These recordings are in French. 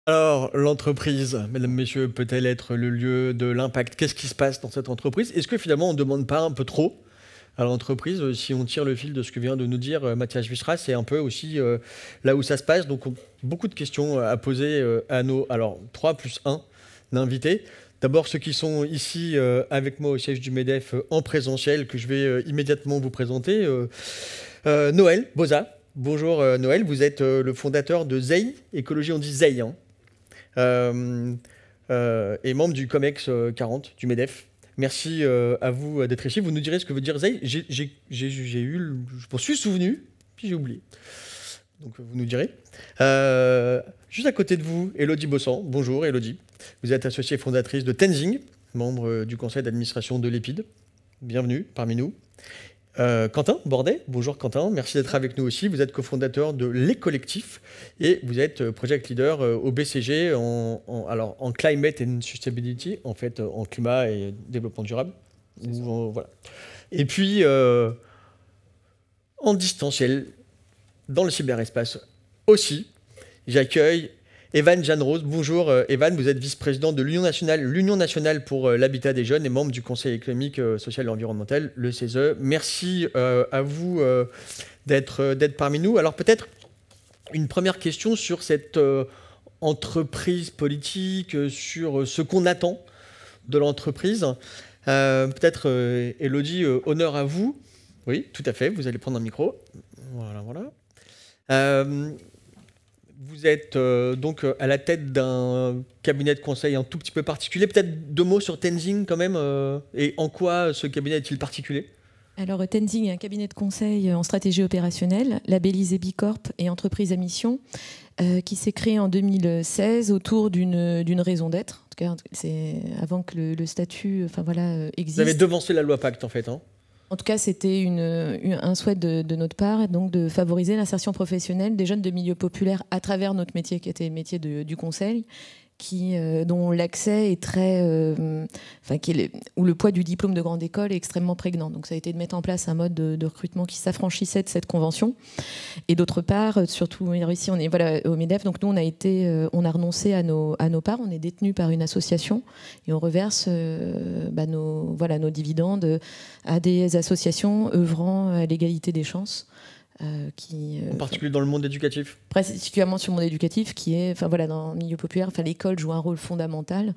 Alors, l'entreprise, mesdames, messieurs, peut-elle être le lieu de l'impact? Qu'est-ce qui se passe dans cette entreprise? Est-ce que finalement on ne demande pas un peu trop à l'entreprise? Si on tire le fil de ce que vient de nous dire Mathias Wissra, c'est un peu aussi là où ça se passe. Donc, beaucoup de questions à poser à nos 3 plus 1 invités. D'abord, ceux qui sont ici avec moi au siège du MEDEF en présentiel, que je vais immédiatement vous présenter. Noël Boza. Bonjour Noël, vous êtes le fondateur de ZEI, écologie on dit ZEI, hein. Et membre du COMEX 40 du MEDEF. Merci à vous d'être ici. Vous nous direz ce que veut dire ZEI. Je m'en suis souvenu, puis j'ai oublié. Donc vous nous direz. Juste à côté de vous, Elodie Bossan. Bonjour Elodie. Vous êtes associée fondatrice de Tenzing, membre du conseil d'administration de l'EPID. Bienvenue parmi nous. Quentin Bordet, bonjour Quentin, merci d'être avec nous aussi. Vous êtes cofondateur de Les Collectifs et vous êtes project leader au BCG en Climate and Sustainability, en fait en climat et développement durable. Voilà. Et puis en distanciel, dans le cyberespace aussi, j'accueille Evan Jeanne-Rose. Bonjour Evan, vous êtes vice-président de l'Union nationale pour l'habitat des jeunes et membre du Conseil économique, social et environnemental, le CESE. Merci à vous d'être parmi nous. Alors peut-être une première question sur cette entreprise politique, sur ce qu'on attend de l'entreprise. Peut-être Elodie, honneur à vous. Oui, tout à fait, vous allez prendre un micro. Voilà. Vous êtes donc à la tête d'un cabinet de conseil un tout petit peu particulier. Peut-être 2 mots sur Tenzing quand même, et en quoi ce cabinet est-il particulier? Alors Tenzing est un cabinet de conseil en stratégie opérationnelle, labellisé Bicorp et entreprise à mission, qui s'est créé en 2016 autour d'une raison d'être. En tout cas, c'est avant que le statut existe. Vous avez devancé la loi Pacte en fait, hein. En tout cas, c'était un souhait de notre part, donc de favoriser l'insertion professionnelle des jeunes de milieux populaires à travers notre métier, qui était le métier du conseil, dont l'accès est très, où le poids du diplôme de grande école est extrêmement prégnant. Donc ça a été de mettre en place un mode de recrutement qui s'affranchissait de cette convention. Et d'autre part, surtout ici, on est au MEDEF, donc nous on a renoncé à nos parts, on est détenu par une association et on reverse nos dividendes à des associations œuvrant à l'égalité des chances. En particulier dans le monde éducatif. Particulièrement sur le monde éducatif, qui est, dans le milieu populaire, l'école joue un rôle fondamental.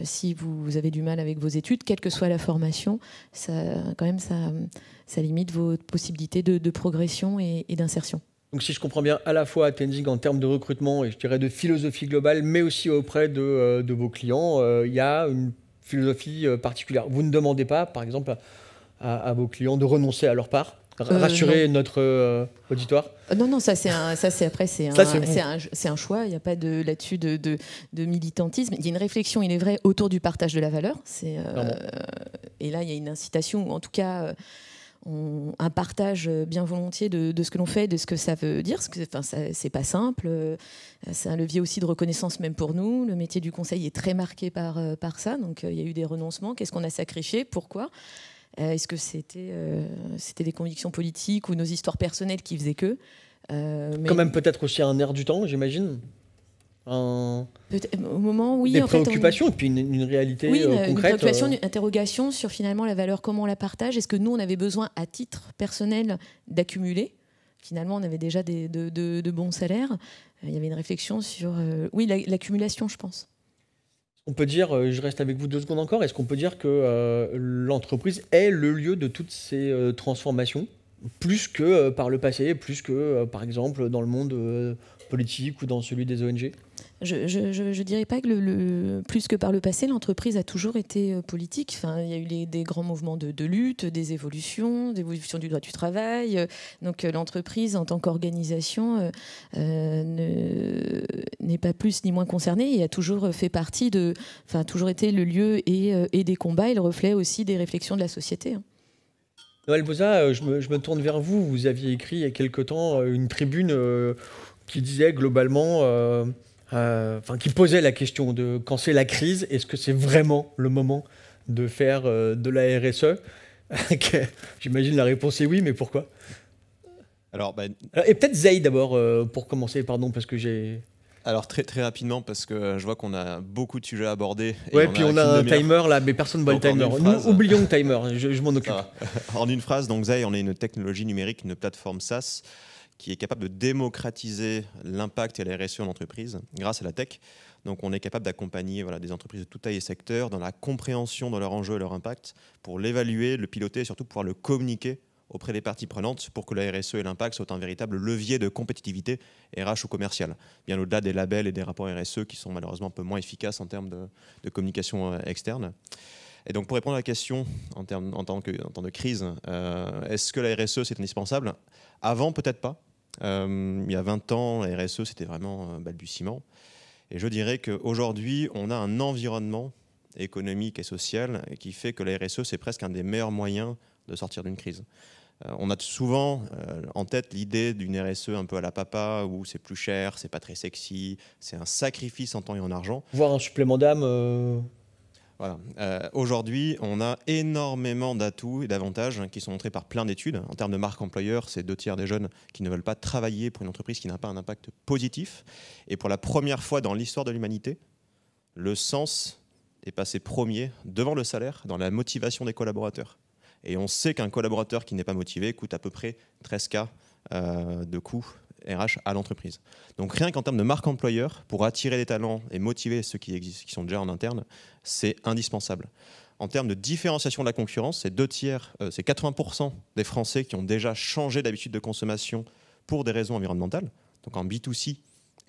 Si vous avez du mal avec vos études, quelle que soit la formation, ça limite vos possibilités de progression et d'insertion. Donc si je comprends bien, à la fois à Tenzing en termes de recrutement et je dirais de philosophie globale, mais aussi auprès de vos clients, il y a une philosophie particulière. Vous ne demandez pas, par exemple, à vos clients de renoncer à leur part? Rassurer notre auditoire? Non, ça c'est un choix. Il n'y a pas là-dessus de militantisme. Il y a une réflexion, il est vrai, autour du partage de la valeur. Et là, il y a une incitation, ou en tout cas un partage bien volontiers de ce que l'on fait, de ce que ça veut dire. C'est pas simple. C'est un levier aussi de reconnaissance même pour nous. Le métier du conseil est très marqué par ça. Donc il y a eu des renoncements. Qu'est-ce qu'on a sacrifié? Pourquoi? Est-ce que c'était des convictions politiques ou nos histoires personnelles qui faisaient que Quand même peut-être aussi un air du temps, j'imagine. Au moment, oui. Des préoccupations et puis une réalité concrète. Une préoccupation, une interrogation sur finalement la valeur, comment on la partage. Est-ce que nous, on avait besoin à titre personnel d'accumuler? Finalement, on avait déjà de bons salaires. Il y avait une réflexion sur l'accumulation, je pense. On peut dire, je reste avec vous 2 secondes encore, est-ce qu'on peut dire que l'entreprise est le lieu de toutes ces transformations, plus que par le passé, plus que par exemple dans le monde politique ou dans celui des ONG? Je dirais pas que plus que par le passé, l'entreprise a toujours été politique. Il y a eu des grands mouvements de lutte, des évolutions du droit du travail. Donc l'entreprise, en tant qu'organisation, n'est pas plus ni moins concernée et a toujours fait partie toujours été le lieu et des combats et le reflet aussi des réflexions de la société. Noël Boza, je me tourne vers vous. Vous aviez écrit il y a quelque temps une tribune qui disait globalement... qui posait la question de quand c'est la crise, est-ce que c'est vraiment le moment de faire de la RSE? J'imagine la réponse est oui, mais pourquoi? Et peut-être ZEI d'abord, pour commencer, pardon, parce que j'ai... Alors très rapidement, parce que je vois qu'on a beaucoup de sujets à aborder. Ouais, puis on a un timer là, mais personne ne voit le timer. Nous, oublions le timer, je m'en occupe. En une phrase, donc Zai, on est une technologie numérique, une plateforme SaaS qui est capable de démocratiser l'impact et la RSE en entreprise grâce à la tech. Donc on est capable d'accompagner des entreprises de toute taille et secteur dans la compréhension de leurs enjeux et leur impact, pour l'évaluer, le piloter et surtout pouvoir le communiquer auprès des parties prenantes pour que la RSE et l'impact soient un véritable levier de compétitivité RH ou commercial, bien au-delà des labels et des rapports RSE qui sont malheureusement un peu moins efficaces en termes de communication externe. Et donc pour répondre à la question en temps de crise, est-ce que la RSE c'est indispensable? Avant, peut-être pas. Il y a 20 ans, la RSE c'était vraiment balbutiement. Et je dirais qu'aujourd'hui, on a un environnement économique et social qui fait que la RSE c'est presque un des meilleurs moyens de sortir d'une crise. On a souvent en tête l'idée d'une RSE un peu à la papa, où c'est plus cher, c'est pas très sexy, c'est un sacrifice en temps et en argent. Voire un supplément d'âme. Voilà. Aujourd'hui, on a énormément d'atouts et d'avantages qui sont montrés par plein d'études. En termes de marque employeur, c'est 2 tiers des jeunes qui ne veulent pas travailler pour une entreprise qui n'a pas un impact positif. Et pour la première fois dans l'histoire de l'humanité, le sens est passé premier devant le salaire dans la motivation des collaborateurs. Et on sait qu'un collaborateur qui n'est pas motivé coûte à peu près 13K de coûts RH à l'entreprise. Donc rien qu'en termes de marque employeur, pour attirer des talents et motiver ceux qui existent, qui sont déjà en interne, c'est indispensable. En termes de différenciation de la concurrence, c'est 80% des Français qui ont déjà changé d'habitude de consommation pour des raisons environnementales. Donc en B2C,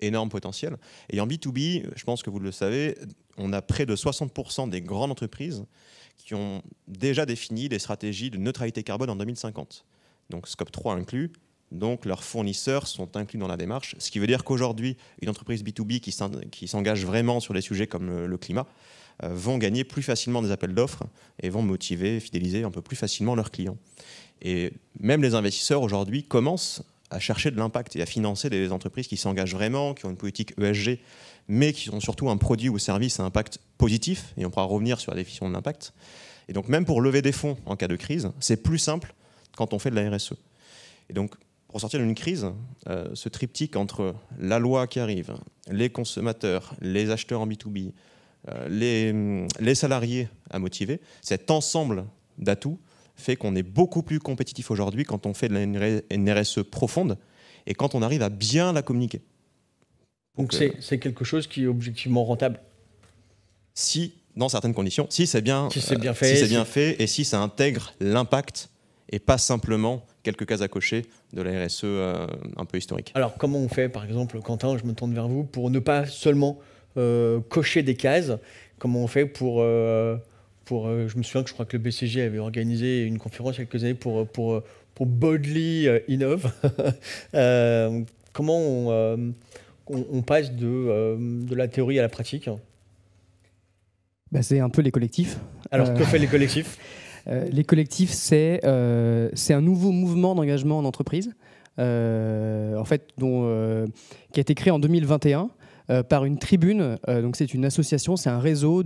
énorme potentiel. Et en B2B, je pense que vous le savez, on a près de 60% des grandes entreprises qui ont déjà défini des stratégies de neutralité carbone en 2050. Donc Scope 3 inclus, donc leurs fournisseurs sont inclus dans la démarche, ce qui veut dire qu'aujourd'hui, une entreprise B2B qui s'engage vraiment sur des sujets comme le climat vont gagner plus facilement des appels d'offres et vont motiver, fidéliser un peu plus facilement leurs clients. Et même les investisseurs aujourd'hui commencent à chercher de l'impact et à financer des entreprises qui s'engagent vraiment, qui ont une politique ESG, mais qui ont surtout un produit ou service à impact positif, et on pourra revenir sur la définition de l'impact. Et donc même pour lever des fonds en cas de crise, c'est plus simple quand on fait de la RSE. Et donc pour sortir d'une crise, ce triptyque entre la loi qui arrive, les consommateurs, les acheteurs en B2B, les salariés à motiver, cet ensemble d'atouts fait qu'on est beaucoup plus compétitif aujourd'hui quand on fait de une RSE profonde et quand on arrive à bien la communiquer. Donc c'est quelque chose qui est objectivement rentable. Si, dans certaines conditions, si c'est bien, bien fait et si ça intègre l'impact et pas simplement quelques cases à cocher de la RSE un peu historique. Alors comment on fait, par exemple, Quentin, je me tourne vers vous, pour ne pas seulement cocher des cases? Comment on fait pour je me souviens que je crois que le BCG avait organisé une conférence il y a quelques années pour Boldly Innove. Comment on passe de la théorie à la pratique? C'est un peu les collectifs. Alors que fait les collectifs? Les collectifs, c'est un nouveau mouvement d'engagement en entreprise, en fait, qui a été créé en 2021 par une tribune. Donc c'est une association, c'est un réseau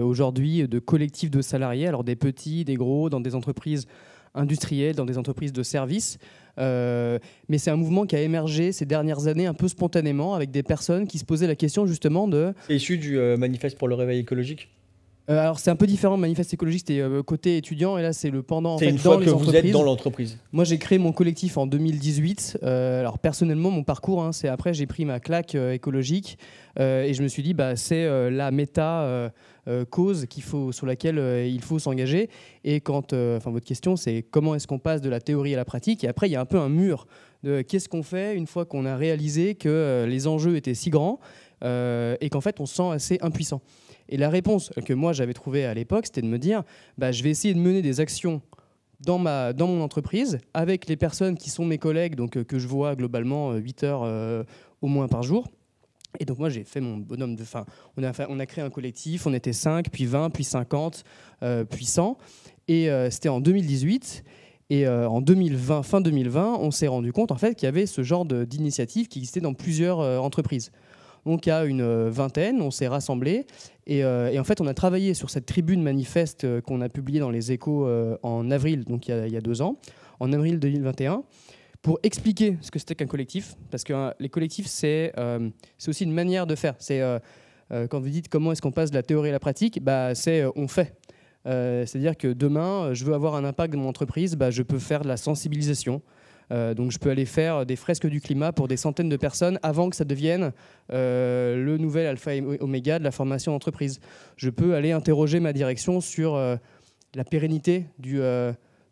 aujourd'hui de collectifs de salariés, alors des petits, des gros, dans des entreprises industrielles, dans des entreprises de services. Mais c'est un mouvement qui a émergé ces dernières années un peu spontanément, avec des personnes qui se posaient la question justement de... C'est issu du manifeste pour le réveil écologique? Alors c'est un peu différent, manifeste écologique c'était côté étudiant et là c'est le pendant en fait, une fois dans que les vous entreprises. êtes dans l'entreprise. Moi j'ai créé mon collectif en 2018. Alors personnellement mon parcours, c'est après j'ai pris ma claque écologique et je me suis dit c'est la méta cause sur laquelle il faut s'engager. Et quand, votre question c'est comment est-ce qu'on passe de la théorie à la pratique, et après il y a un peu un mur de qu'est-ce qu'on fait une fois qu'on a réalisé que les enjeux étaient si grands et qu'en fait on se sent assez impuissant. Et la réponse que moi j'avais trouvée à l'époque, c'était de me dire je vais essayer de mener des actions dans mon entreprise avec les personnes qui sont mes collègues, donc que je vois globalement 8 heures au moins par jour. Et donc moi j'ai fait mon bonhomme de fin. On a créé un collectif, on était 5, puis 20, puis 50, puis 100. Et c'était en 2018. Et en 2020, fin 2020, on s'est rendu compte en fait qu'il y avait ce genre d'initiative qui existait dans plusieurs entreprises. Donc à une vingtaine, on s'est rassemblés et en fait on a travaillé sur cette tribune manifeste qu'on a publiée dans les Échos en avril, donc il y a 2 ans, en avril 2021, pour expliquer ce que c'était qu'un collectif, parce que les collectifs, c'est aussi une manière de faire. C'est quand vous dites comment est-ce qu'on passe de la théorie à la pratique, c'est on fait. C'est-à-dire que demain, je veux avoir un impact dans mon entreprise, je peux faire de la sensibilisation. Donc je peux aller faire des fresques du climat pour des centaines de personnes avant que ça devienne le nouvel alpha et oméga de la formation d'entreprise. Je peux aller interroger ma direction sur la pérennité du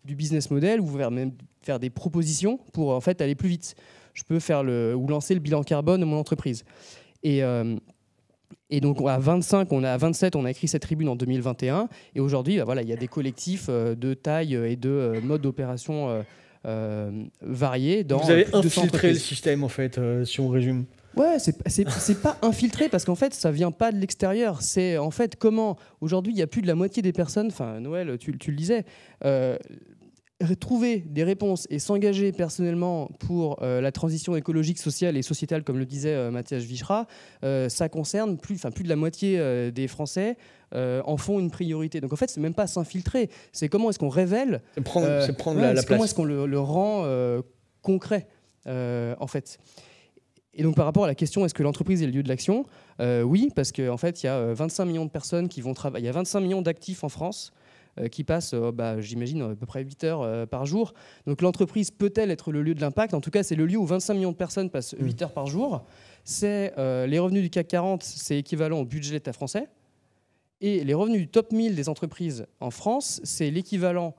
business model, ou même faire des propositions pour en fait aller plus vite. Je peux faire ou lancer le bilan carbone de mon entreprise. Et donc à 25, à 27, on a écrit cette tribune en 2021. Et aujourd'hui, il y a des collectifs de taille et de modes d'opération variés. Vous avez infiltré le système, en fait, si on résume. Ouais, c'est pas infiltré, parce qu'en fait, ça vient pas de l'extérieur. C'est en fait comment, aujourd'hui, il y a plus de la moitié des personnes, enfin Noël, tu le disais, trouver des réponses et s'engager personnellement pour la transition écologique, sociale et sociétale, comme le disait Mathias Vichra, ça concerne plus de la moitié des Français en font une priorité. Donc en fait, c'est même pas s'infiltrer, c'est comment est-ce qu'on révèle, c'est prendre la place. Comment est-ce qu'on le rend concret, en fait. Et donc par rapport à la question, est-ce que l'entreprise est le lieu de l'action ? Oui, parce qu'en fait, il y a 25 millions de personnes qui vont travailler, il y a 25 millions d'actifs en France qui passent, j'imagine, à peu près 8 heures par jour. Donc l'entreprise peut-elle être le lieu de l'impact ? En tout cas, c'est le lieu où 25 millions de personnes passent 8 heures par jour. C'est les revenus du CAC 40, c'est équivalent au budget de l'État français. Et les revenus du top 1000 des entreprises en France, c'est l'équivalent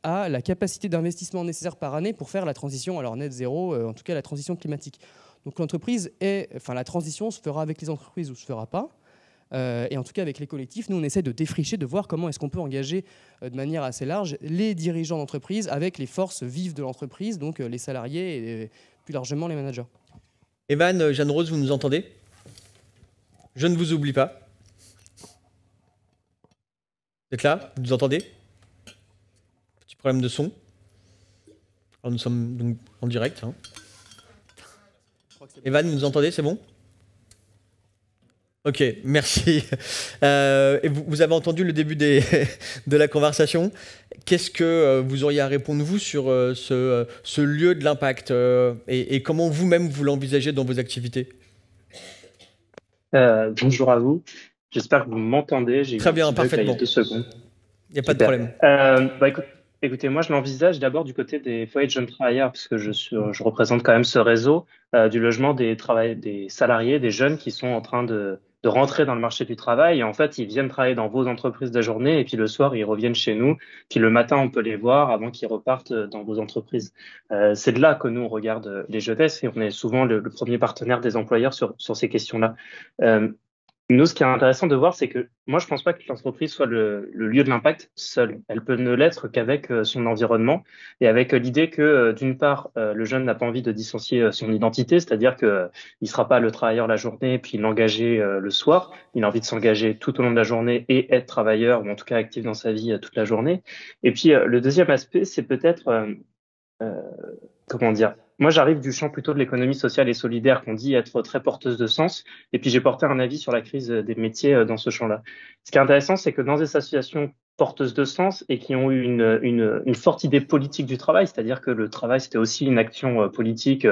à la capacité d'investissement nécessaire par année pour faire la transition, alors net zéro, en tout cas la transition climatique. Donc la transition se fera avec les entreprises ou se fera pas. Et en tout cas avec les collectifs, nous on essaie de défricher, de voir comment est-ce qu'on peut engager de manière assez large les dirigeants d'entreprise avec les forces vives de l'entreprise, donc les salariés et plus largement les managers. Evan, Jeanne-Rose, vous nous entendez ? Je ne vous oublie pas. Vous êtes là ? Vous nous entendez ? Petit problème de son. Alors nous sommes donc en direct. Hein. Evan, vous nous entendez ? C'est bon ? Ok, merci. Et vous avez entendu le début de la conversation. Qu'est-ce que vous auriez à répondre, vous, sur ce lieu de l'impact et comment vous-même vous l'envisagez dans vos activités ? Bonjour à vous. J'espère que vous m'entendez. Très bien, parfaitement. Il y a 2 secondes. Il n'y a pas de problème. Écoutez, moi, je l'envisage d'abord du côté des foyers de jeunes travailleurs, parce que je représente quand même ce réseau du logement des salariés, des jeunes qui sont en train de rentrer dans le marché du travail. Et en fait, ils viennent travailler dans vos entreprises de la journée et puis le soir, ils reviennent chez nous. Puis le matin, on peut les voir avant qu'ils repartent dans vos entreprises. C'est de là que nous, on regarde les jeunesses et on est souvent le premier partenaire des employeurs sur ces questions-là. Nous, ce qui est intéressant de voir, c'est que moi, je pense pas que l'entreprise soit le lieu de l'impact seule. Elle peut ne l'être qu'avec son environnement et avec l'idée que, d'une part, le jeune n'a pas envie de dissocier son identité, c'est-à-dire que il sera pas le travailleur la journée puis l'engager le soir. Il a envie de s'engager tout au long de la journée et être travailleur ou en tout cas actif dans sa vie toute la journée. Et puis, le deuxième aspect, c'est peut-être comment dire ? Moi, j'arrive du champ plutôt de l'économie sociale et solidaire qu'on dit être très porteuse de sens. Et puis, j'ai porté un avis sur la crise des métiers dans ce champ-là. Ce qui est intéressant, c'est que dans des associations porteuses de sens et qui ont eu une forte idée politique du travail, c'est-à-dire que le travail, c'était aussi une action politique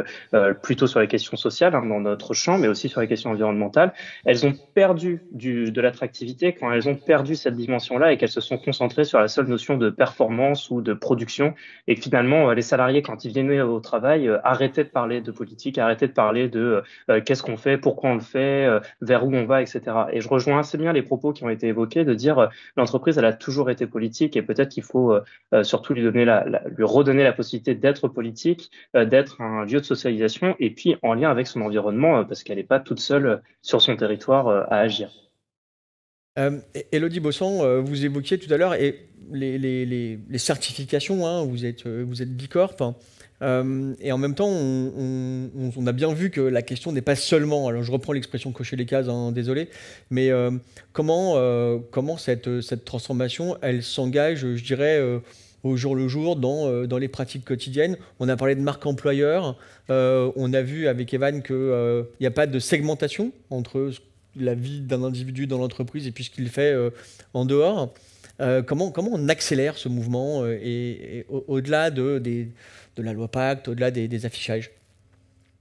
plutôt sur les questions sociales dans notre champ, mais aussi sur les questions environnementales. Elles ont perdu de l'attractivité quand elles ont perdu cette dimension-là et qu'elles se sont concentrées sur la seule notion de performance ou de production et que finalement, les salariés, quand ils venaient au travail, arrêtaient de parler de politique, arrêtaient de parler de qu'est-ce qu'on fait, pourquoi on le fait, vers où on va, etc. Et je rejoins assez bien les propos qui ont été évoqués de dire l'entreprise, elle a toujours été politique et peut-être qu'il faut surtout lui redonner la possibilité d'être politique, d'être un lieu de socialisation et puis en lien avec son environnement parce qu'elle n'est pas toute seule sur son territoire à agir. Élodie Bossan, vous évoquiez tout à l'heure les certifications, hein, vous êtes Bicorp. Et en même temps, on a bien vu que la question n'est pas seulement, alors je reprends l'expression cocher les cases, hein, désolé, mais comment cette transformation, elle s'engage, je dirais, au jour le jour dans les pratiques quotidiennes. On a parlé de marque employeur, on a vu avec Evan qu'il n'y a pas de segmentation entre la vie d'un individu dans l'entreprise et puis ce qu'il fait en dehors. Comment on accélère ce mouvement et au-delà de la loi Pacte, au-delà des affichages?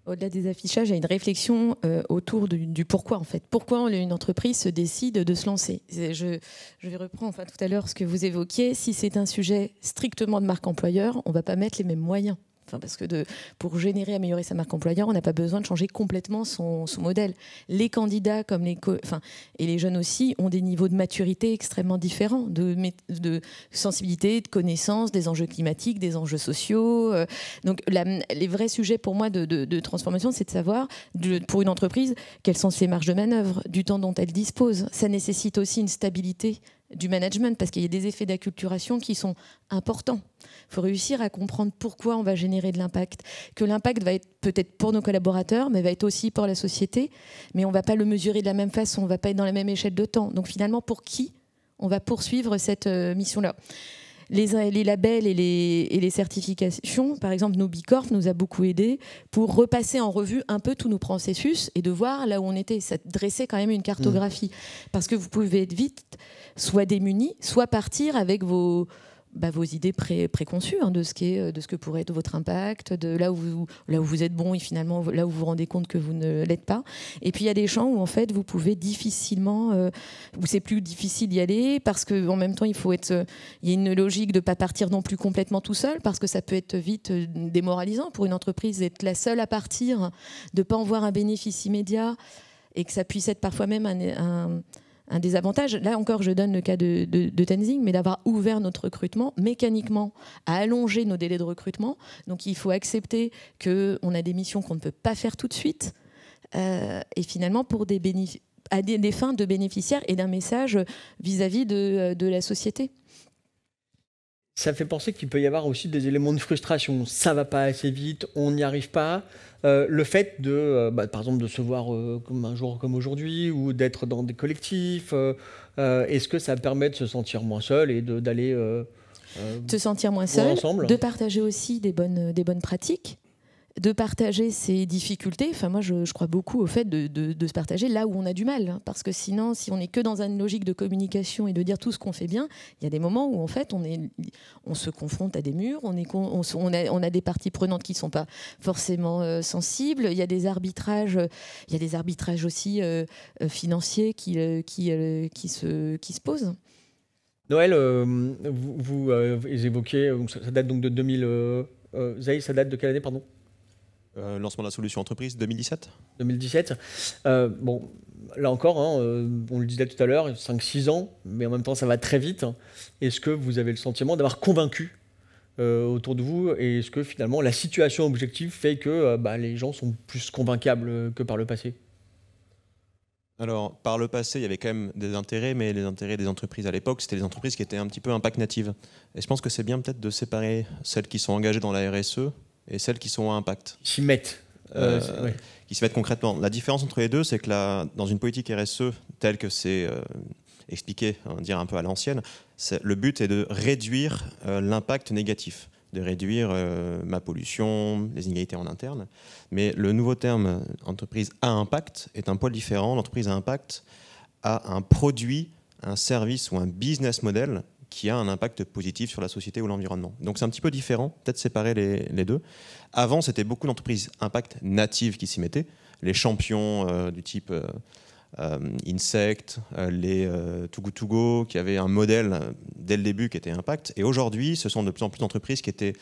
Au-delà des affichages, il y a une réflexion autour du pourquoi, en fait. Pourquoi une entreprise se décide de se lancer. Je vais reprendre tout à l'heure ce que vous évoquiez. Si c'est un sujet strictement de marque employeur, on ne va pas mettre les mêmes moyens. Parce que pour générer, améliorer sa marque employeur, on n'a pas besoin de changer complètement son modèle. Les candidats comme et les jeunes aussi ont des niveaux de maturité extrêmement différents, de sensibilité, de connaissance des enjeux climatiques, des enjeux sociaux. Donc les vrais sujets pour moi de transformation, c'est de savoir, pour une entreprise, quelles sont ses marges de manœuvre, du temps dont elle dispose. Ça nécessite aussi une stabilité du management, parce qu'il y a des effets d'acculturation qui sont importants. Il faut réussir à comprendre pourquoi on va générer de l'impact. Que l'impact va être peut-être pour nos collaborateurs, mais va être aussi pour la société. Mais on ne va pas le mesurer de la même façon, on ne va pas être dans la même échelle de temps. Donc finalement, pour qui on va poursuivre cette mission-là? Les labels et les certifications, par exemple, nos Bicorp nous a beaucoup aidés pour repasser en revue un peu tous nos processus et de voir là où on était. Ça dressait quand même une cartographie. Parce que vous pouvez être vite soit démunis, soit partir avec vos idées préconçues de ce que pourrait être votre impact, de là où vous êtes bon et finalement là où vous vous rendez compte que vous ne l'êtes pas. Et puis il y a des champs où en fait vous pouvez difficilement, où c'est plus difficile d'y aller parce qu'en même temps il y a une logique de ne pas partir non plus complètement tout seul, parce que ça peut être vite démoralisant pour une entreprise d'être la seule à partir, de ne pas en voir un bénéfice immédiat et que ça puisse être parfois même un désavantage. Là encore, je donne le cas de Tenzing, mais d'avoir ouvert notre recrutement mécaniquement, à allonger nos délais de recrutement. Donc il faut accepter qu'on a des missions qu'on ne peut pas faire tout de suite, et finalement pour à des fins de bénéficiaires et d'un message vis-à-vis de la société. Ça fait penser qu'il peut y avoir aussi des éléments de frustration. Ça va pas assez vite, on n'y arrive pas. Le fait par exemple, de se voir comme un jour comme aujourd'hui, ou d'être dans des collectifs, est-ce que ça permet de se sentir moins seul et d'aller se sentir moins seul, ensemble, de partager aussi des bonnes pratiques, de partager ses difficultés. Enfin, moi, je crois beaucoup au fait de se partager là où on a du mal. Parce que sinon, si on n'est que dans une logique de communication et de dire tout ce qu'on fait bien, il y a des moments où, en fait, on se confronte à des murs, on a des parties prenantes qui ne sont pas forcément sensibles. Il y a des arbitrages aussi financiers qui se posent. Noël, vous évoquez, ça date donc de 2000... Zaï, ça date de quelle année, pardon? Lancement de la solution entreprise, 2017. 2017. Bon, là encore, on le disait tout à l'heure, 5-6 ans, mais en même temps, ça va très vite. Est-ce que vous avez le sentiment d'avoir convaincu autour de vous? Et est-ce que finalement, la situation objective fait que les gens sont plus convaincables que par le passé? Alors, par le passé, il y avait quand même des intérêts, mais les intérêts des entreprises à l'époque, c'était les entreprises qui étaient un petit peu impact natives. Et je pense que c'est bien peut-être de séparer celles qui sont engagées dans la RSE et celles qui sont à impact. Qui s'y mettent. Ouais. Qui se mettent concrètement. La différence entre les deux, c'est que dans une politique RSE, telle que c'est expliqué, dire un peu à l'ancienne, le but est de réduire l'impact négatif, de réduire ma pollution, les inégalités en interne. Mais le nouveau terme entreprise à impact est un poil différent. L'entreprise à impact a un produit, un service ou un business model qui a un impact positif sur la société ou l'environnement. Donc c'est un petit peu différent, peut-être séparer les deux. Avant, c'était beaucoup d'entreprises impact natives qui s'y mettaient, les champions du type Insect, les Too Good To Go, qui avaient un modèle dès le début qui était impact. Et aujourd'hui, ce sont de plus en plus d'entreprises qui étaient,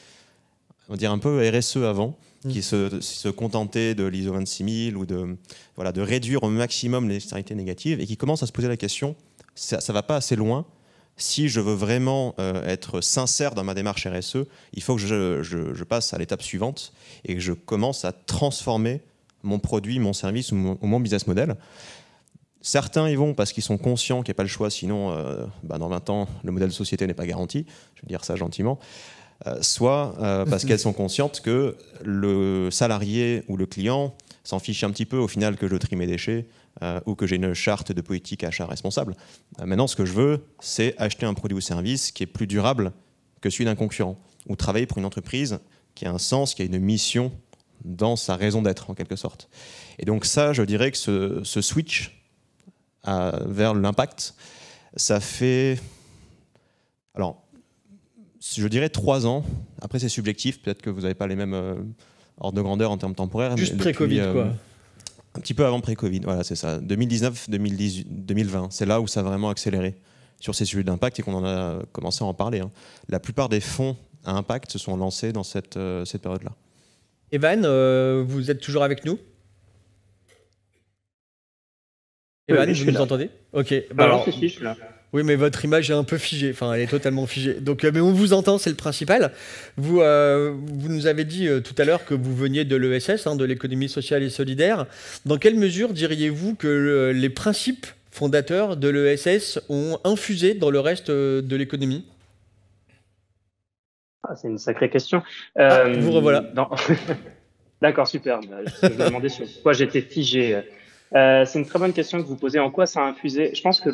on va dire, un peu RSE avant, qui se contentaient de l'ISO 26000 ou de réduire au maximum les externalités négatives et qui commencent à se poser la question, ça ne va pas assez loin. Si je veux vraiment être sincère dans ma démarche RSE, il faut que je passe à l'étape suivante et que je commence à transformer mon produit, mon service ou mon business model. Certains y vont parce qu'ils sont conscients qu'il n'y a pas le choix, sinon dans 20 ans, le modèle de société n'est pas garanti, je vais dire ça gentiment, soit parce qu'elles sont conscientes que le salarié ou le client s'en fiche un petit peu au final que je trie mes déchets ou que j'ai une charte de politique achat responsable. Maintenant, ce que je veux, c'est acheter un produit ou service qui est plus durable que celui d'un concurrent, ou travailler pour une entreprise qui a un sens, qui a une mission dans sa raison d'être, en quelque sorte. Et donc ça, je dirais que ce switch vers l'impact, ça fait Alors, je dirais 3 ans. Après, c'est subjectif. Peut-être que vous n'avez pas les mêmes ordres de grandeur en termes temporaires. Juste pré-Covid, quoi. Un petit peu avant pré-Covid, voilà, c'est ça. 2019, 2018, 2020, c'est là où ça a vraiment accéléré sur ces sujets d'impact et qu'on en a commencé à en parler. La plupart des fonds à impact se sont lancés dans cette période-là. Evan, vous êtes toujours avec nous? Evan, oui, vous nous entendez? Ok. Alors, je suis là. Oui, mais votre image est un peu figée. Enfin, elle est totalement figée. Donc, mais on vous entend, c'est le principal. Vous nous avez dit tout à l'heure que vous veniez de l'ESS, de l'économie sociale et solidaire. Dans quelle mesure diriez-vous que les principes fondateurs de l'ESS ont infusé dans le reste de l'économie? C'est une sacrée question. Vous revoilà. D'accord, super. Je me demandais sur quoi j'étais figé. C'est une très bonne question que vous posez. En quoi ça a infusé? Je pense que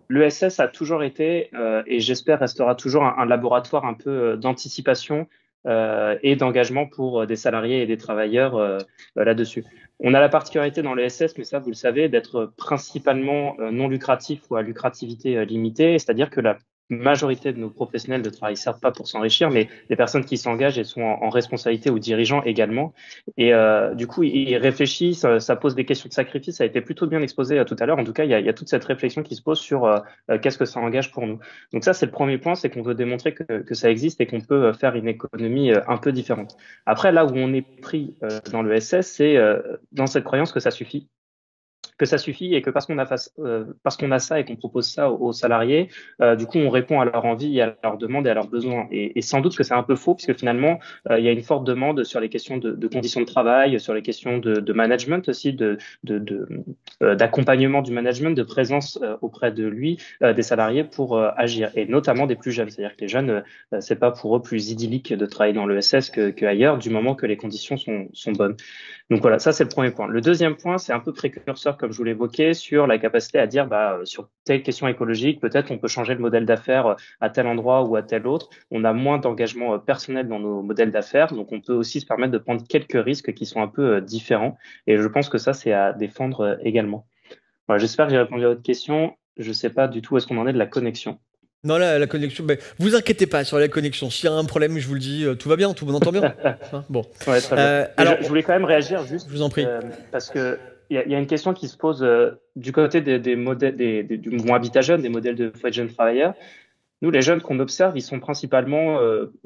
l'ESS a toujours été, et j'espère restera toujours, un laboratoire un peu d'anticipation et d'engagement pour des salariés et des travailleurs là-dessus. On a la particularité dans l'ESS, mais ça vous le savez, d'être principalement non lucratif ou à lucrativité limitée, c'est-à-dire que la majorité de nos professionnels de travail ne servent pas pour s'enrichir, mais les personnes qui s'engagent, elles sont en responsabilité ou dirigeants également. Et du coup, ils réfléchissent, ça pose des questions de sacrifice, ça a été plutôt bien exposé tout à l'heure. En tout cas, il y a toute cette réflexion qui se pose sur qu'est-ce que ça engage pour nous. Donc ça, c'est le premier point, c'est qu'on veut démontrer que ça existe et qu'on peut faire une économie un peu différente. Après, là où on est pris dans le SS, c'est dans cette croyance que ça suffit et que parce qu'on a ça et qu'on propose ça aux salariés, du coup on répond à leur envie, à leurs demandes et à leurs besoins. Et sans doute que c'est un peu faux, puisque finalement il y a une forte demande sur les questions de conditions de travail, sur les questions de management aussi, d'accompagnement du management, de présence auprès de lui des salariés pour agir, et notamment des plus jeunes. C'est-à-dire que les jeunes, c'est pas pour eux plus idyllique de travailler dans l'ESS que ailleurs, du moment que les conditions sont bonnes. Donc voilà, ça c'est le premier point. Le deuxième point, c'est un peu précurseur, comme je vous l'évoquais, sur la capacité à dire, sur telle question écologique, peut-être on peut changer le modèle d'affaires à tel endroit ou à tel autre. On a moins d'engagement personnel dans nos modèles d'affaires, donc on peut aussi se permettre de prendre quelques risques qui sont un peu différents. Et je pense que ça, c'est à défendre également. Voilà, j'espère que j'ai répondu à votre question. Je ne sais pas du tout où est-ce qu'on en est de la connexion. Non, la connexion, vous inquiétez pas sur la connexion. S'il y a un problème, je vous le dis, tout va bien, tout le monde entend bien. Bon. Ouais, très bien. Alors, je voulais quand même réagir juste. Je vous en prie. Parce que il y a une question qui se pose du côté des modèles du mouvement Habitat Jeune, des modèles de foyers de jeunes travailleurs. Nous, les jeunes qu'on observe, ils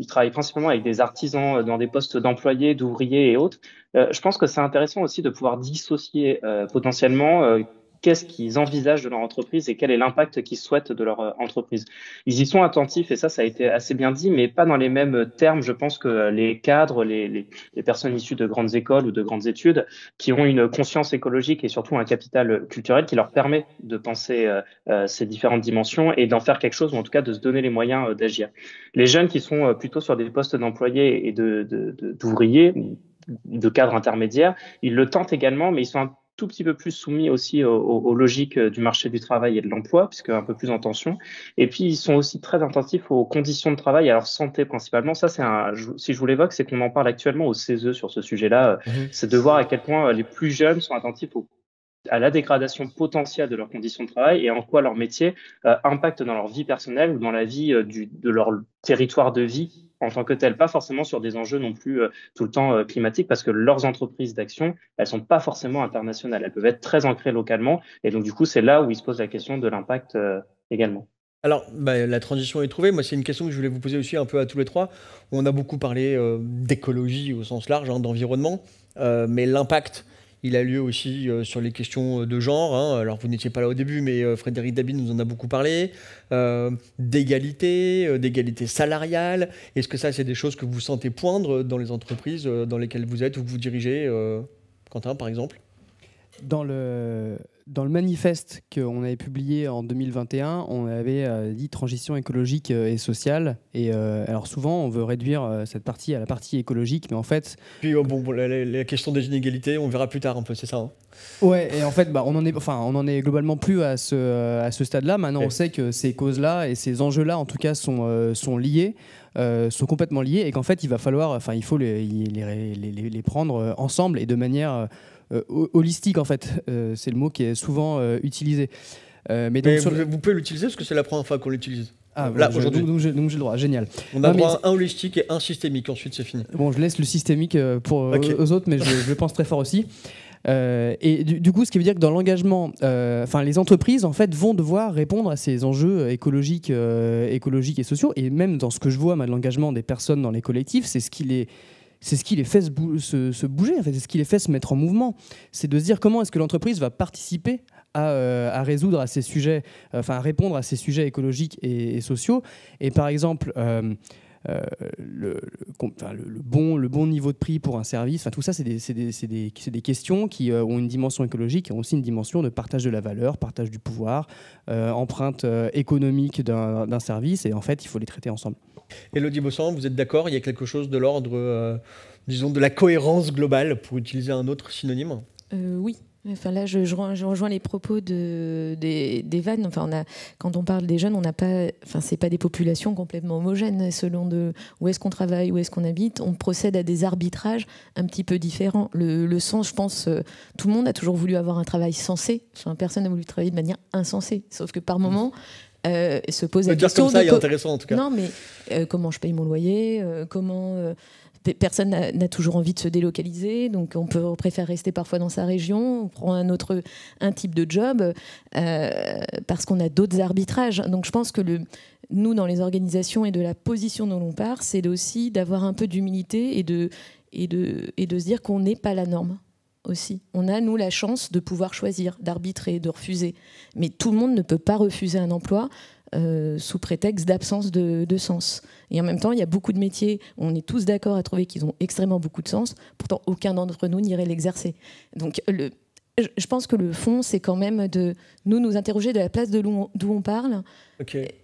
travaillent principalement avec des artisans dans des postes d'employés, d'ouvriers et autres. Je pense que c'est intéressant aussi de pouvoir dissocier potentiellement qu'est-ce qu'ils envisagent de leur entreprise et quel est l'impact qu'ils souhaitent de leur entreprise. Ils y sont attentifs, et ça a été assez bien dit, mais pas dans les mêmes termes, je pense, que les cadres, les personnes issues de grandes écoles ou de grandes études, qui ont une conscience écologique et surtout un capital culturel qui leur permet de penser ces différentes dimensions et d'en faire quelque chose, ou en tout cas de se donner les moyens d'agir. Les jeunes qui sont plutôt sur des postes d'employés et d'ouvriers, de cadres intermédiaires, ils le tentent également, mais ils sont un tout petit peu plus soumis aussi aux logiques du marché du travail et de l'emploi, puisque un peu plus en tension. Et puis, ils sont aussi très attentifs aux conditions de travail et à leur santé principalement. Ça, si je vous l'évoque, c'est qu'on en parle actuellement au CESE sur ce sujet-là. C'est de voir à quel point les plus jeunes sont attentifs à la dégradation potentielle de leurs conditions de travail et en quoi leur métier impacte dans leur vie personnelle ou dans la vie de leur territoire de vie en tant que tel, pas forcément sur des enjeux non plus tout le temps climatiques, parce que leurs entreprises d'action, elles sont pas forcément internationales, elles peuvent être très ancrées localement, et donc du coup c'est là où il se pose la question de l'impact également. Alors, la transition est trouvée. Moi, c'est une question que je voulais vous poser aussi un peu à tous les trois. On a beaucoup parlé d'écologie au sens large, d'environnement, mais l'impact, il a lieu aussi sur les questions de genre. Alors, vous n'étiez pas là au début, mais Frédéric Dabi nous en a beaucoup parlé. D'égalité salariale. Est-ce que ça, c'est des choses que vous sentez poindre dans les entreprises dans lesquelles vous êtes ou que vous dirigez, Quentin, par exemple ? Dans le manifeste qu'on avait publié en 2021, on avait dit transition écologique et sociale. Et alors souvent, on veut réduire cette partie à la partie écologique, mais en fait... Puis la question des inégalités, on verra plus tard un peu, c'est ça Ouais, et en fait, on en est globalement plus à ce stade-là. Maintenant, on sait que ces causes-là et ces enjeux-là, en tout cas, sont liés. Sont complètement liés, et qu'en fait il faut les prendre ensemble et de manière holistique, en fait. C'est le mot qui est souvent utilisé. Mais vous pouvez l'utiliser parce que c'est la première fois qu'on l'utilise. Ah, là, bon, aujourd'hui. donc j'ai le droit, génial. On a Non, droit à un holistique et un systémique, ensuite c'est fini. Bon, je laisse le systémique pour aux autres, mais je le pense très fort aussi. Et du coup, ce qui veut dire que dans l'engagement, les entreprises en fait vont devoir répondre à ces enjeux écologiques et sociaux. Et même dans ce que je vois, de l'engagement des personnes dans les collectifs, c'est ce qui les fait se bouger, en fait, c'est ce qui les fait se mettre en mouvement. C'est de se dire comment est-ce que l'entreprise va participer à résoudre à ces sujets, à répondre à ces sujets écologiques et sociaux. Et par exemple, le bon niveau de prix pour un service, tout ça, c'est des questions qui ont une dimension écologique, qui ont aussi une dimension de partage de la valeur, partage du pouvoir, empreinte économique d'un service, et en fait, il faut les traiter ensemble. Élodie Bossan, vous êtes d'accord? Il y a quelque chose de l'ordre, disons, de la cohérence globale, pour utiliser un autre synonyme? Oui. Enfin, là, je rejoins les propos des vannes. Quand on parle des jeunes, c'est pas des populations complètement homogènes selon où est-ce qu'on travaille, où est-ce qu'on habite. On procède à des arbitrages un petit peu différents. Le sens, je pense, tout le monde a toujours voulu avoir un travail sensé. Personne n'a voulu travailler de manière insensée. Sauf que par moment, se pose la question. Comme ça, il est intéressant en tout cas. Non, mais comment je paye mon loyer, personne n'a toujours envie de se délocaliser, donc on préfère rester parfois dans sa région, on prend un type de job parce qu'on a d'autres arbitrages. Donc je pense que nous, dans les organisations et de la position dont l'on part, c'est aussi d'avoir un peu d'humilité et de se dire qu'on n'est pas la norme aussi. On a, nous, la chance de pouvoir choisir, d'arbitrer, de refuser. Mais tout le monde ne peut pas refuser un emploi sous prétexte d'absence de sens. Et en même temps, il y a beaucoup de métiers, on est tous d'accord à trouver qu'ils ont extrêmement beaucoup de sens, pourtant aucun d'entre nous n'irait l'exercer. Donc je pense que le fond, c'est quand même de nous interroger de la place d'où on parle,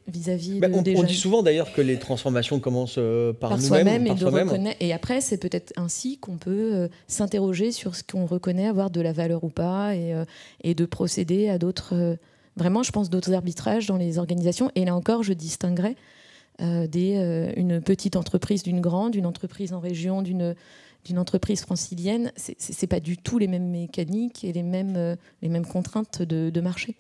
vis-à-vis des jeunes. On dit souvent d'ailleurs que les transformations commencent par soi-même, nous-mêmes. Et après, c'est peut-être ainsi qu'on peut s'interroger sur ce qu'on reconnaît avoir de la valeur ou pas, et de procéder à d'autres... Vraiment, je pense d'autres arbitrages dans les organisations. Et là encore, je distinguerais une petite entreprise d'une grande, une entreprise en région, d'une entreprise francilienne. C'est pas du tout les mêmes mécaniques et les mêmes contraintes de marché.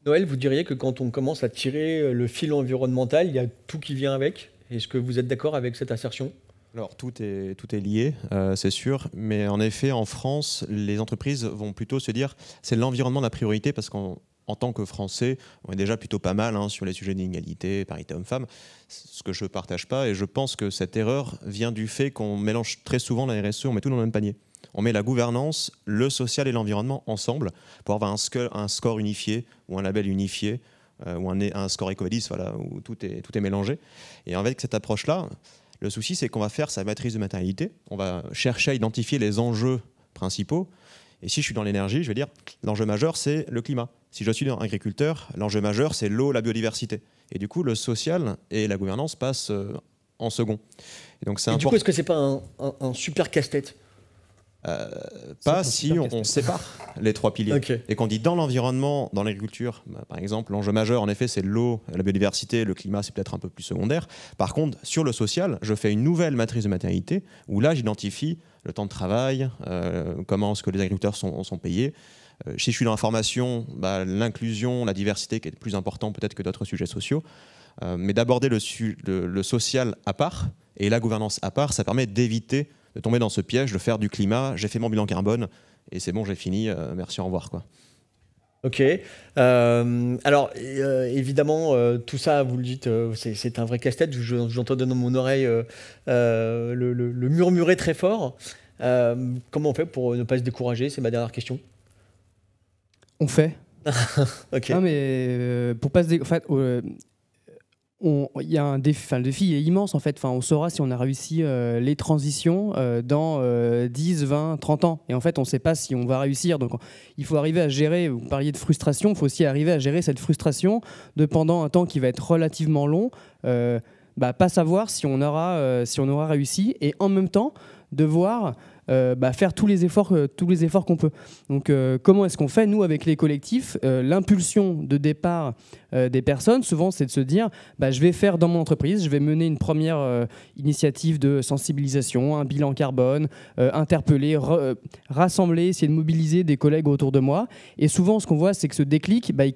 Noël, vous diriez que quand on commence à tirer le fil environnemental, il y a tout qui vient avec. Est-ce que vous êtes d'accord avec cette assertion ? Alors tout est lié, c'est sûr, mais en effet, en France, les entreprises vont plutôt se dire c'est l'environnement la priorité parce qu'en tant que Français, on est déjà plutôt pas mal sur les sujets d'inégalité, parité homme-femme, ce que je ne partage pas. Et je pense que cette erreur vient du fait qu'on mélange très souvent la RSE, on met tout dans le même panier. On met la gouvernance, le social et l'environnement ensemble pour avoir un score unifié ou un label unifié ou un score EcoVadis, voilà, où tout est mélangé. Et avec cette approche-là, le souci, c'est qu'on va faire sa matrice de matérialité, on va chercher à identifier les enjeux principaux. Et si je suis dans l'énergie, je vais dire l'enjeu majeur, c'est le climat. Si je suis un agriculteur, l'enjeu majeur, c'est l'eau, la biodiversité. Et du coup, le social et la gouvernance passent en second. Et donc, c'est important. Du coup, est-ce que c'est pas un super casse-tête ? Pas si on sépare les trois piliers. Okay. Et qu'on dit dans l'environnement, dans l'agriculture, par exemple, l'enjeu majeur, en effet, c'est l'eau, la biodiversité, le climat, c'est peut-être un peu plus secondaire. Par contre, sur le social, je fais une nouvelle matrice de matérialité où là, j'identifie le temps de travail, comment est-ce que les agriculteurs sont payés. Si je suis dans la formation, l'inclusion, la diversité qui est plus important peut-être que d'autres sujets sociaux. Mais d'aborder le social à part et la gouvernance à part, ça permet d'éviter de tomber dans ce piège, de faire du climat, j'ai fait mon bilan carbone et c'est bon, j'ai fini, merci, au revoir, quoi. Ok. Alors, évidemment, tout ça, vous le dites, c'est un vrai casse-tête. J'entends dans mon oreille le murmurer très fort. Comment on fait pour ne pas se décourager? C'est ma dernière question. On fait. Ok. Non, mais pour pas se décourager... il y a un défi, le défi est immense en fait. On saura si on a réussi les transitions dans 10, 20, 30 ans. Et en fait, on ne sait pas si on va réussir. Donc, il faut arriver à gérer, vous parliez de frustration, il faut aussi arriver à gérer cette frustration de pendant un temps qui va être relativement long, pas savoir si on aura réussi et en même temps de voir faire tous les efforts qu'on peut. Donc comment est-ce qu'on fait, nous, avec les collectifs? L'impulsion de départ des personnes, souvent, c'est de se dire je vais faire dans mon entreprise, je vais mener une première initiative de sensibilisation, un bilan carbone, interpeller, rassembler, essayer de mobiliser des collègues autour de moi. Et souvent, ce qu'on voit, c'est que ce déclic, il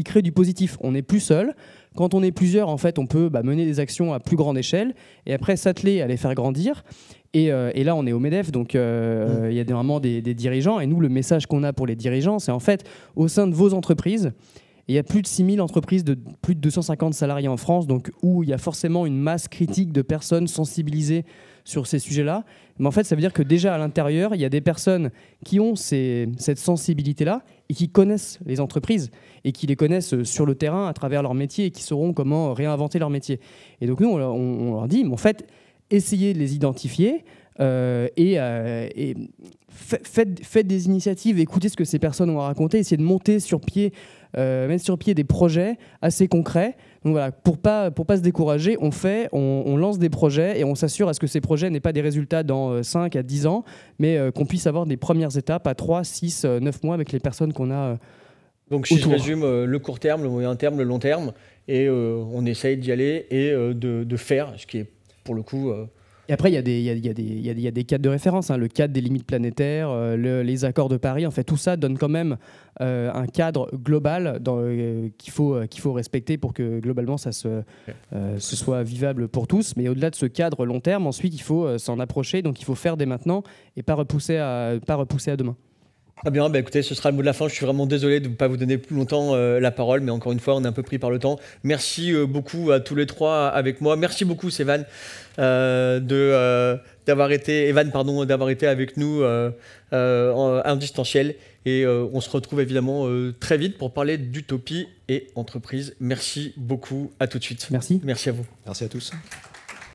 crée du positif. On n'est plus seul. Quand on est plusieurs, en fait, on peut mener des actions à plus grande échelle et après s'atteler à les faire grandir. Et là, on est au MEDEF, donc il y a vraiment des dirigeants. Et nous, le message qu'on a pour les dirigeants, c'est en fait, au sein de vos entreprises, il y a plus de 6000 entreprises de plus de 250 salariés en France, donc où il y a forcément une masse critique de personnes sensibilisées sur ces sujets-là. Mais en fait, ça veut dire que déjà à l'intérieur, il y a des personnes qui ont cette sensibilité-là et qui connaissent les entreprises et qui les connaissent sur le terrain à travers leur métier et qui sauront comment réinventer leur métier. Et donc nous, on leur dit, mais en fait, essayez de les identifier et faites des initiatives, écoutez ce que ces personnes ont à raconter, essayez de mettre sur pied des projets assez concrets. Donc voilà, pour pas se décourager, on lance des projets et on s'assure à ce que ces projets n'aient pas des résultats dans 5 à 10 ans, mais qu'on puisse avoir des premières étapes à 3, 6, 9 mois avec les personnes qu'on a Donc si autour. je résume, le court terme, le moyen terme, le long terme, et on essaye d'y aller et de faire, ce qui est pour le coup... Et après, il y a des cadres de référence, hein, le cadre des limites planétaires, les accords de Paris. En fait, tout ça donne quand même un cadre global qu'il faut respecter pour que globalement ce soit vivable pour tous. Mais au-delà de ce cadre long terme, ensuite, il faut s'en approcher. Donc, il faut faire dès maintenant et pas repousser à demain. Très bien, écoutez, ce sera le mot de la fin. Je suis vraiment désolé de ne pas vous donner plus longtemps la parole, mais encore une fois, on est un peu pris par le temps. Merci beaucoup à tous les trois avec moi. Merci beaucoup, Sévan, d'avoir été avec nous en distanciel. Et on se retrouve évidemment très vite pour parler d'utopie et entreprise. Merci beaucoup. À tout de suite. Merci. Merci à vous. Merci à tous.